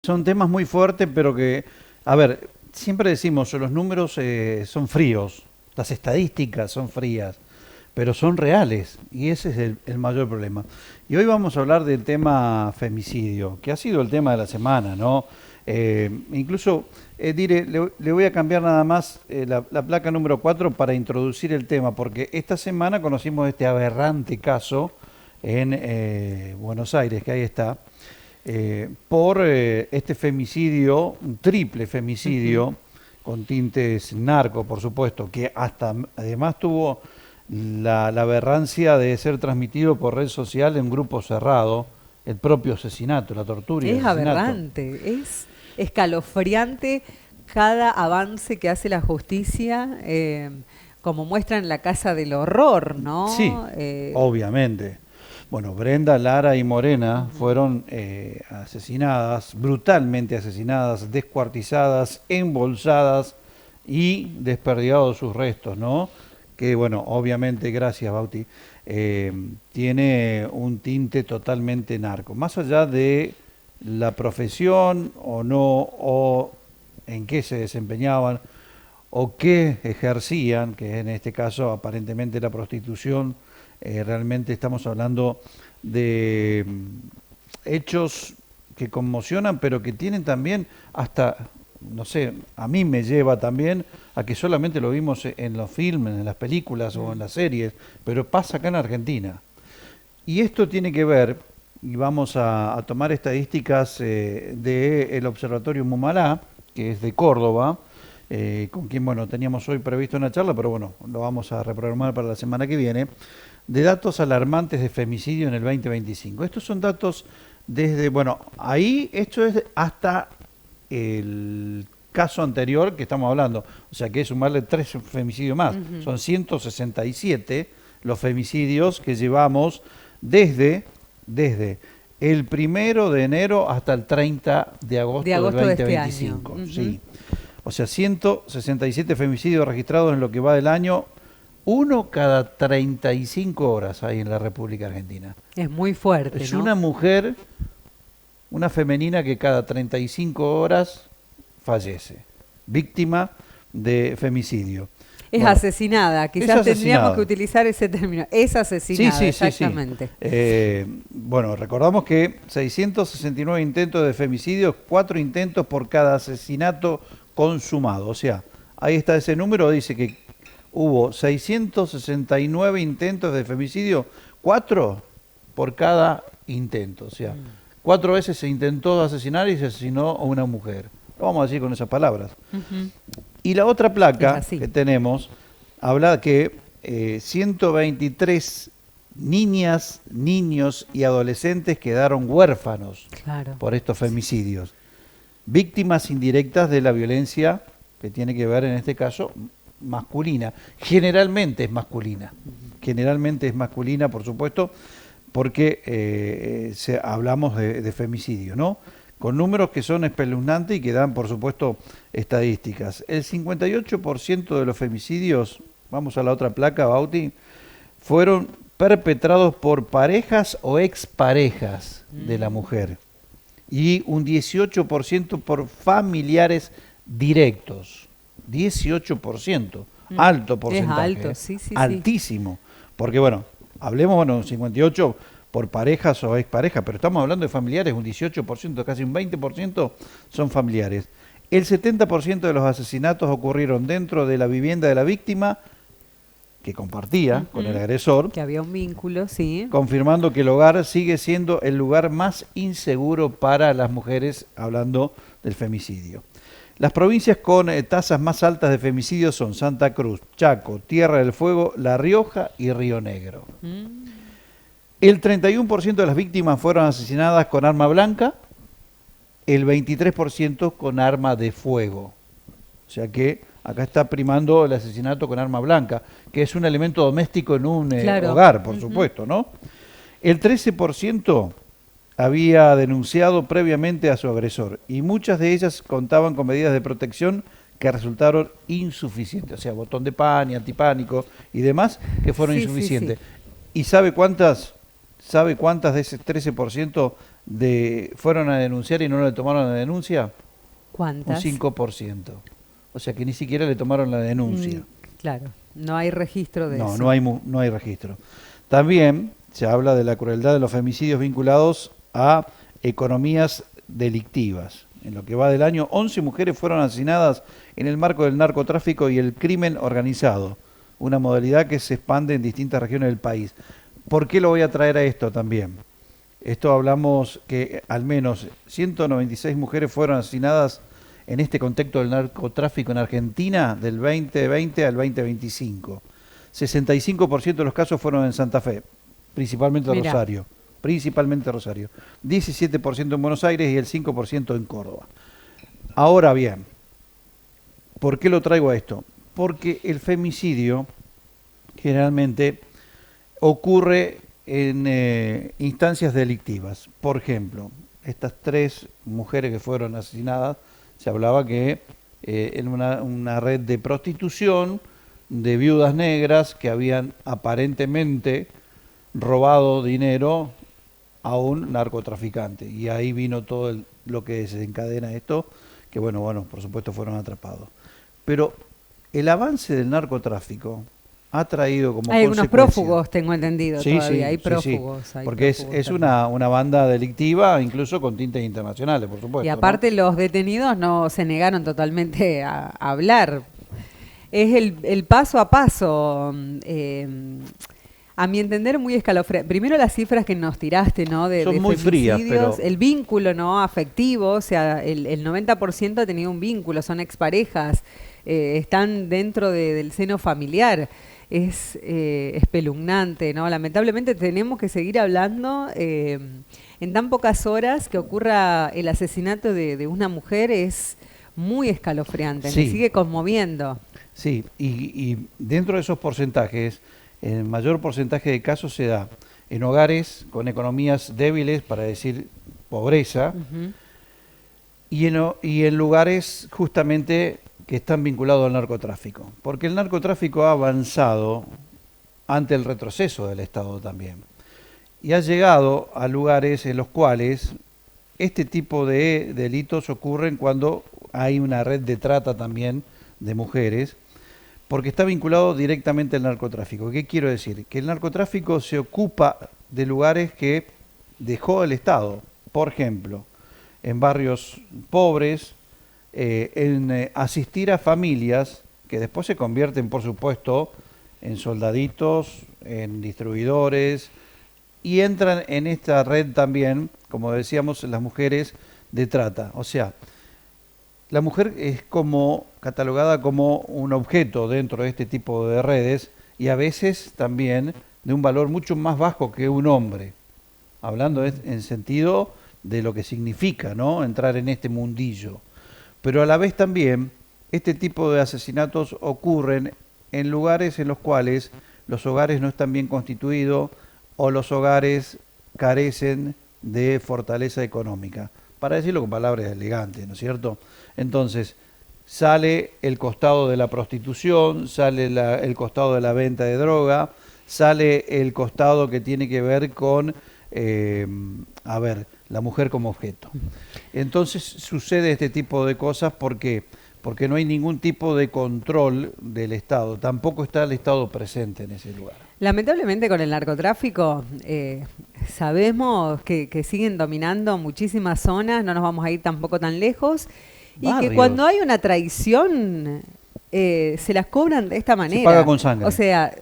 son temas muy fuertes, pero que, a ver, siempre decimos, los números son fríos, las estadísticas son frías, pero son reales, y ese es el mayor problema. Y hoy vamos a hablar del tema femicidio, que ha sido el tema de la semana, ¿no? Incluso, Dire, le voy a cambiar nada más la placa número 4 para introducir el tema, porque esta semana conocimos este aberrante caso en Buenos Aires, que ahí está, por este femicidio, un triple femicidio, con tintes narco, por supuesto, que hasta además tuvo la aberrancia de ser transmitido por red social en grupo cerrado, el propio asesinato, la tortura y el Es asesinato. aberrante, es escalofriante cada avance que hace la justicia, como muestra en La Casa del Horror, Sí, ¿no? obviamente. Bueno, Brenda, Lara y Morena fueron asesinadas, brutalmente asesinadas, descuartizadas, embolsadas y desperdigados sus restos, ¿no? Que bueno, obviamente, gracias Bauti, tiene un tinte totalmente narco. Más allá de la profesión o no, o en qué se desempeñaban, o qué ejercían, que en este caso aparentemente la prostitución, realmente estamos hablando de hechos que conmocionan, pero que tienen también hasta, no sé, a mí me lleva también a que solamente lo vimos en los filmes, en las películas o en las series, pero pasa acá en Argentina. Y esto tiene que ver, y vamos a tomar estadísticas del Observatorio Mumalá, que es de Córdoba, con quien, bueno, teníamos hoy previsto una charla, pero bueno, lo vamos a reprogramar para la semana que viene, de datos alarmantes de femicidio en el 2025. Estos son datos desde, bueno, ahí esto es hasta el caso anterior que estamos hablando, o sea que es sumarle 3 femicidios más, son 167 los femicidios que llevamos desde el 1 de enero hasta el 30 de agosto, De agosto del de este 2025. año. Sí. O sea, 167 femicidios registrados en lo que va del año, uno cada 35 horas hay en la República Argentina. Es muy fuerte, Es ¿no? una mujer, una femenina que cada 35 horas fallece, víctima de femicidio. Es Bueno, asesinada, es quizás tendríamos asesinada. que utilizar ese término. Es asesinada, Sí. exactamente. Bueno, recordamos que 669 intentos de femicidio, 4 intentos por cada asesinato consumado. O sea, ahí está ese número, dice que hubo 669 intentos de femicidio, 4 por cada intento. O sea, 4 veces se intentó asesinar y se asesinó a una mujer. Lo vamos a decir con esas palabras. Ujú. Y la otra Es placa así. que tenemos habla que 123 niñas, niños y adolescentes quedaron huérfanos Claro. por estos femicidios. Víctimas indirectas de la violencia que tiene que ver en este caso masculina. Generalmente es masculina. Generalmente es masculina, por supuesto, porque hablamos de femicidio, ¿no? Con números que son espeluznantes y que dan, por supuesto, estadísticas. El 58% de los femicidios, vamos a la otra placa, Bauti, fueron perpetrados por parejas o exparejas de la mujer. Y un 18% por familiares directos. 18%. Alto porcentaje. Es alto, sí, sí, sí. Altísimo. Porque, bueno, hablemos, bueno, 58 por parejas o exparejas, pero estamos hablando de familiares, un 18%, casi un 20% son familiares. El 70% de los asesinatos ocurrieron dentro de la vivienda de la víctima, que compartía con el agresor, Que había un vínculo, sí. confirmando que el hogar sigue siendo el lugar más inseguro para las mujeres, hablando del femicidio. Las provincias con tasas más altas de femicidio son Santa Cruz, Chaco, Tierra del Fuego, La Rioja y Río Negro. El 31% de las víctimas fueron asesinadas con arma blanca, el 23% con arma de fuego. O sea que acá está primando el asesinato con arma blanca, que es un elemento doméstico en un Claro. hogar, por supuesto, ¿no? El 13% había denunciado previamente a su agresor y muchas de ellas contaban con medidas de protección que resultaron insuficientes, o sea, botón de pan y antipánico y demás que fueron Sí, sí, insuficientes. sí. ¿Y sabe cuántas de ese 13% fueron a denunciar y no le tomaron la denuncia, un ¿Cuántas? 5%. O sea que ni siquiera le tomaron la denuncia. Claro, no hay registro de No, eso. no hay registro. También se habla de la crueldad de los femicidios vinculados a economías delictivas. En lo que va del año, 11 mujeres fueron asesinadas en el marco del narcotráfico y el crimen organizado, una modalidad que se expande en distintas regiones del país. ¿Por qué lo voy a traer a esto también? Esto hablamos que al menos 196 mujeres fueron asesinadas en este contexto del narcotráfico en Argentina del 2020 al 2025. 65% de los casos fueron en Santa Fe, principalmente Mirá. Rosario. Principalmente Rosario. 17% en Buenos Aires y el 5% en Córdoba. Ahora bien, ¿por qué lo traigo a esto? Porque el femicidio generalmente ocurre en instancias delictivas. Por ejemplo, estas 3 mujeres que fueron asesinadas, se hablaba que en una red de prostitución de viudas negras que habían aparentemente robado dinero a un narcotraficante. Y ahí vino todo lo que desencadena esto, que bueno, por supuesto fueron atrapados. Pero el avance del narcotráfico ha traído como Hay algunos consecuencia... prófugos, tengo entendido, Sí, todavía. Hay sí, prófugos. sí, hay porque prófugos es también. una banda delictiva, incluso con tintes internacionales, por supuesto. Y ¿no? aparte los detenidos no se negaron totalmente a hablar. Es el paso a paso. A mi entender, muy escalofriante. Primero las cifras que nos tiraste, ¿no? Son de muy frías, femicidios, pero... el vínculo, ¿no? Afectivo, o sea, el 90% ha tenido un vínculo, son exparejas, están dentro del seno familiar. Es espeluznante, ¿no? Lamentablemente tenemos que seguir hablando. En tan pocas horas que ocurra el asesinato de una mujer es muy escalofriante, Sí. me sigue conmoviendo. Sí, y dentro de esos porcentajes, el mayor porcentaje de casos se da en hogares con economías débiles, para decir pobreza, Ujú. y en lugares justamente que están vinculados al narcotráfico. Porque el narcotráfico ha avanzado ante el retroceso del Estado también. Y ha llegado a lugares en los cuales este tipo de delitos ocurren cuando hay una red de trata también de mujeres, porque está vinculado directamente al narcotráfico. ¿Qué quiero decir? Que el narcotráfico se ocupa de lugares que dejó el Estado. Por ejemplo, en barrios pobres, en asistir a familias que después se convierten, por supuesto, en soldaditos, en distribuidores, y entran en esta red también, como decíamos, las mujeres de trata. O sea, la mujer es como catalogada como un objeto dentro de este tipo de redes y a veces también de un valor mucho más bajo que un hombre, hablando en sentido de lo que significa, ¿no? Entrar en este mundillo. Pero a la vez también este tipo de asesinatos ocurren en lugares en los cuales los hogares no están bien constituidos o los hogares carecen de fortaleza económica. Para decirlo con palabras elegantes, ¿no es cierto? Entonces, sale el costado de la prostitución, sale el costado de la venta de droga, sale el costado que tiene que ver con, la mujer como objeto. Entonces sucede este tipo de cosas porque no hay ningún tipo de control del Estado, tampoco está el Estado presente en ese lugar. Lamentablemente con el narcotráfico sabemos que siguen dominando muchísimas zonas, no nos vamos a ir tampoco tan lejos, y que Barrios. cuando hay una traición se las cobran de esta manera. Se paga con sangre. O sea,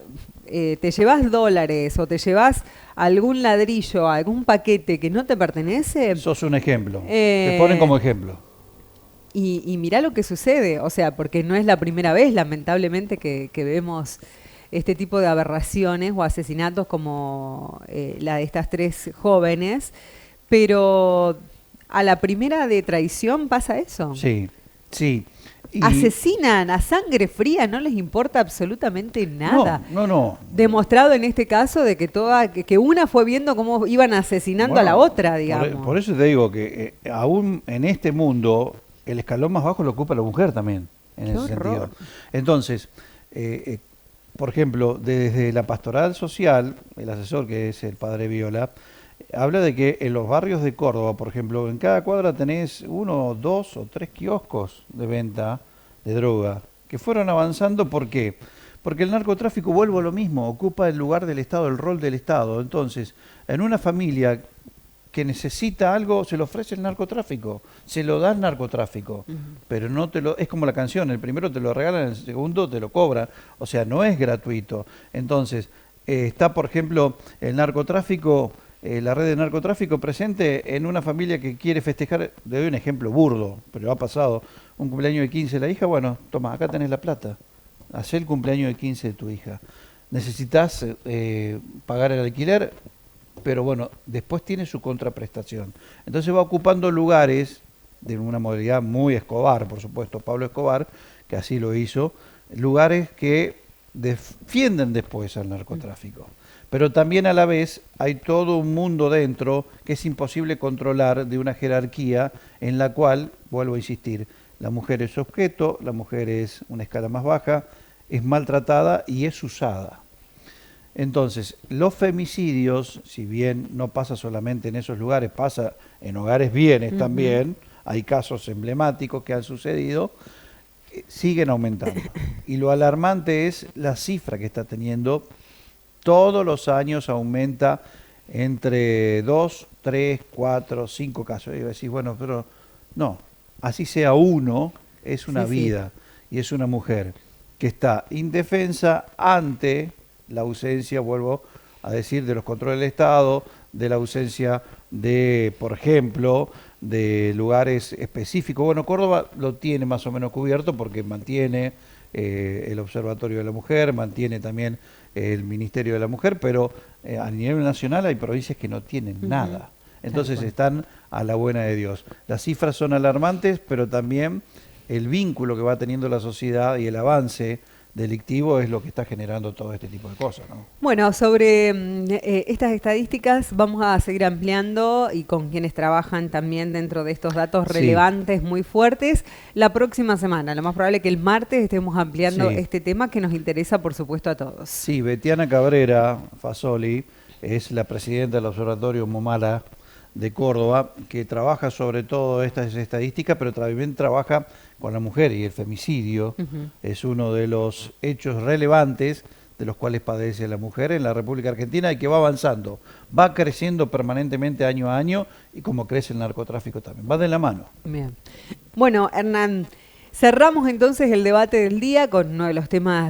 te llevas dólares o te llevas algún ladrillo, algún paquete que no te pertenece. Sos un ejemplo, te ponen como ejemplo. Y mirá lo que sucede, o sea, porque no es la primera vez, lamentablemente, que vemos este tipo de aberraciones o asesinatos como la de estas 3 jóvenes, pero a la primera de traición pasa eso. Sí, sí. Y Asesinan a sangre fría, no les importa absolutamente nada. No. Demostrado en este caso de que una fue viendo cómo iban asesinando a la otra, digamos. Por eso te digo que aún en este mundo el escalón más bajo lo ocupa la mujer también, en Qué ese horror. sentido. Entonces, por ejemplo, desde la pastoral social, el asesor que es el padre Viola, habla de que en los barrios de Córdoba, por ejemplo, en cada cuadra tenés 1, 2 o 3 kioscos de venta de droga, que fueron avanzando. ¿Por qué? Porque el narcotráfico, vuelvo a lo mismo, ocupa el lugar del Estado, el rol del Estado. Entonces, en una familia que necesita algo, se lo ofrece el narcotráfico, se lo da el narcotráfico, pero no te lo, es como la canción, el primero te lo regalan, el segundo te lo cobran, o sea, no es gratuito. Entonces, está, por ejemplo, el narcotráfico, la red de narcotráfico presente en una familia que quiere festejar. Le doy un ejemplo burdo, pero ha pasado, un cumpleaños de 15 de la hija. Bueno, toma, acá tenés la plata, hacé el cumpleaños de 15 de tu hija. Necesitas pagar el alquiler, pero bueno, después tiene su contraprestación. Entonces va ocupando lugares de una modalidad muy Escobar, por supuesto, Pablo Escobar, que así lo hizo, lugares que defienden después al narcotráfico. Pero también a la vez hay todo un mundo dentro que es imposible controlar, de una jerarquía en la cual, vuelvo a insistir, la mujer es objeto, la mujer es una escala más baja, es maltratada y es usada. Entonces, los femicidios, si bien no pasa solamente en esos lugares, pasa en hogares bienes también, hay casos emblemáticos que han sucedido, siguen aumentando. Y lo alarmante es la cifra que está teniendo. Todos los años aumenta entre 2, 3, 4, 5 casos. Y decís, bueno, pero no, así sea uno, es una vida y es una mujer que está indefensa ante la ausencia, vuelvo a decir, de los controles del Estado, de la ausencia de, por ejemplo, de lugares específicos. Bueno, Córdoba lo tiene más o menos cubierto porque mantiene el Observatorio de la Mujer, mantiene también el Ministerio de la Mujer, pero a nivel nacional hay provincias que no tienen nada. Entonces están a la buena de Dios. Las cifras son alarmantes, pero también el vínculo que va teniendo la sociedad y el avance delictivo es lo que está generando todo este tipo de cosas, ¿no? Bueno, sobre estas estadísticas vamos a seguir ampliando y con quienes trabajan también dentro de estos datos relevantes, muy fuertes, la próxima semana. Lo más probable es que el martes estemos ampliando este tema que nos interesa, por supuesto, a todos. Sí, Betiana Cabrera Fasoli es la presidenta del Observatorio Momala de Córdoba, que trabaja sobre todo estas estadísticas, pero también trabaja con la mujer, y el femicidio es uno de los hechos relevantes de los cuales padece la mujer en la República Argentina y que va avanzando, va creciendo permanentemente año a año, y como crece el narcotráfico también, va de la mano. Bien. Bueno, Hernán, cerramos entonces el debate del día con uno de los temas